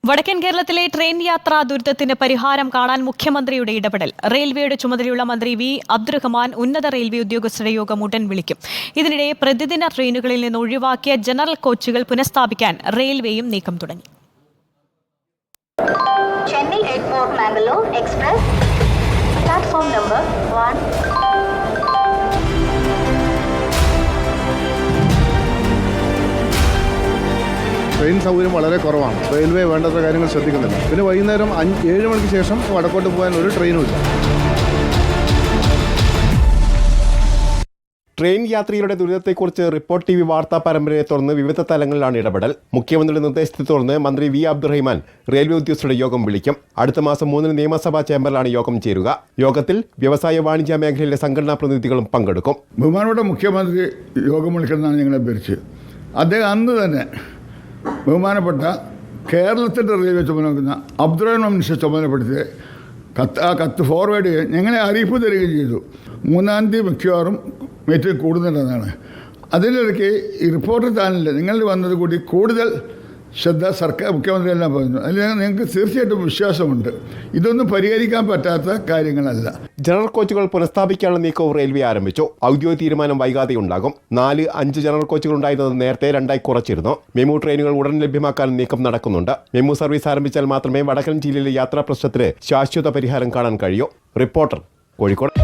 വടക്കൻ കേരളത്തിലെ ട്രെയിൻ യാത്രാ ദുരിതത്തിന് പരിഹാരം കാണാൻ മുഖ്യമന്ത്രിയുടെ ഇടപെടൽ. റെയിൽവേയുടെ ചുമതലയുള്ള മന്ത്രി വി അബ്ദുറഹ്മാൻ ഉന്നത റെയിൽവേ ഉദ്യോഗസ്ഥരുടെ യോഗം ഉടൻ വിളിക്കും. ഇതിനിടെ പ്രതിദിന ട്രെയിനുകളിൽ നിന്ന് ഒഴിവാക്കിയ ജനറൽ കോച്ചുകൾ പുനഃസ്ഥാപിക്കാൻ റെയിൽവേയും നീക്കം തുടങ്ങി. Chennai airport Mangalore express platform number 1. Train സൗകര്യം വളരെ കുറവാണ്. റെയിൽവേ വേണ്ടത്ര കാര്യങ്ങൾ ശ്രദ്ധിക്കുന്നില്ല. പിന്നെ വൈകുന്നേരം 7 മണിക്ക് ശേഷം വടക്കോട്ട് പോകാൻ ഒരു ട്രെയിനും ഇല്ല. ട്രെയിൻ യാത്രികളുടെ ദുരിതത്തെക്കുറിച്ച് റിപ്പോർട്ട് TV വാർത്താ പരമ്പരയെ തുടർന്ന് വിവിധ തലങ്ങളിലാണ് ഇടപെടൽ. മുഖ്യമന്ത്രിയുടെ നിർദ്ദേശത്തെ തുടർന്ന് മന്ത്രി വി അബ്ദുറഹ്മാൻ റെയിൽവേ ഉദ്യോഗസ്ഥരുടെ യോഗം വിളിക്കും. അടുത്ത മാസം 3 നിയമസഭാ ചേംബറിലാണ് യോഗം ചേരുക. യോഗത്തിൽ വ്യവസായ വാണിജ്യ മേഖലയിലെ സംഘടനാ പ്രതിനിധികളും പങ്കെടുക്കും. ബഹുമാനപ്പെട്ട മുഖ്യമന്ത്രി യോഗം വിളിക്കുന്നതാണ് ഞങ്ങളെ ഭരിച്ചത്. അദ്ദേഹം അന്ന് തന്നെ ബഹുമാനപ്പെട്ട കേരളത്തിൻ്റെ റെയിൽവേ ചുമതല അബ്ദുറഹ്മാൻ മിനിസ്റ്റർ ചുമതലപ്പെടുത്തി കത്ത് ഫോർവേഡ് ചെയ്യാൻ ഞങ്ങളെ അറിയിപ്പ് തരികയും ചെയ്തു. 3-ാം തീയതി മിക്കവാറും മീറ്റിംഗ് കൂടുന്നുണ്ടെന്നാണ്. അതിനിടയ്ക്ക് ഈ റിപ്പോർട്ടർ ചാനലിൽ നിങ്ങളിൽ വന്നത് കൂടി കൂടുതൽ ശ്രദ്ധ സർക്കാർ മുഖ്യമന്ത്രി എല്ലാം പറഞ്ഞു. അതിൽ ഞങ്ങൾക്ക് തീർച്ചയായിട്ടും വിശ്വാസമുണ്ട്. ഇതൊന്നും പരിഹരിക്കാൻ പറ്റാത്ത കാര്യങ്ങളല്ല. ജനറൽ കോച്ചുകൾ പുനഃസ്ഥാപിക്കാനുള്ള നീക്കവും റെയിൽവേ ആരംഭിച്ചു. ഔദ്യോഗിക തീരുമാനം വൈകാതെ ഉണ്ടാകും. 4-5 ജനറൽ കോച്ചുകൾ ഉണ്ടായിരുന്നത് നേരത്തെ 2 കുറച്ചിരുന്നു. മെമു ട്രെയിനുകൾ ഉടൻ ലഭ്യമാക്കാൻ നീക്കം നടക്കുന്നുണ്ട്. മെമു സർവീസ് ആരംഭിച്ചാൽ മാത്രമേ വടക്കൻ ജില്ലയിലെ യാത്രാ പ്രശ്നത്തിന് ശാശ്വത പരിഹാരം കാണാൻ കഴിയൂ. റിപ്പോർട്ടർ, കോഴിക്കോട്.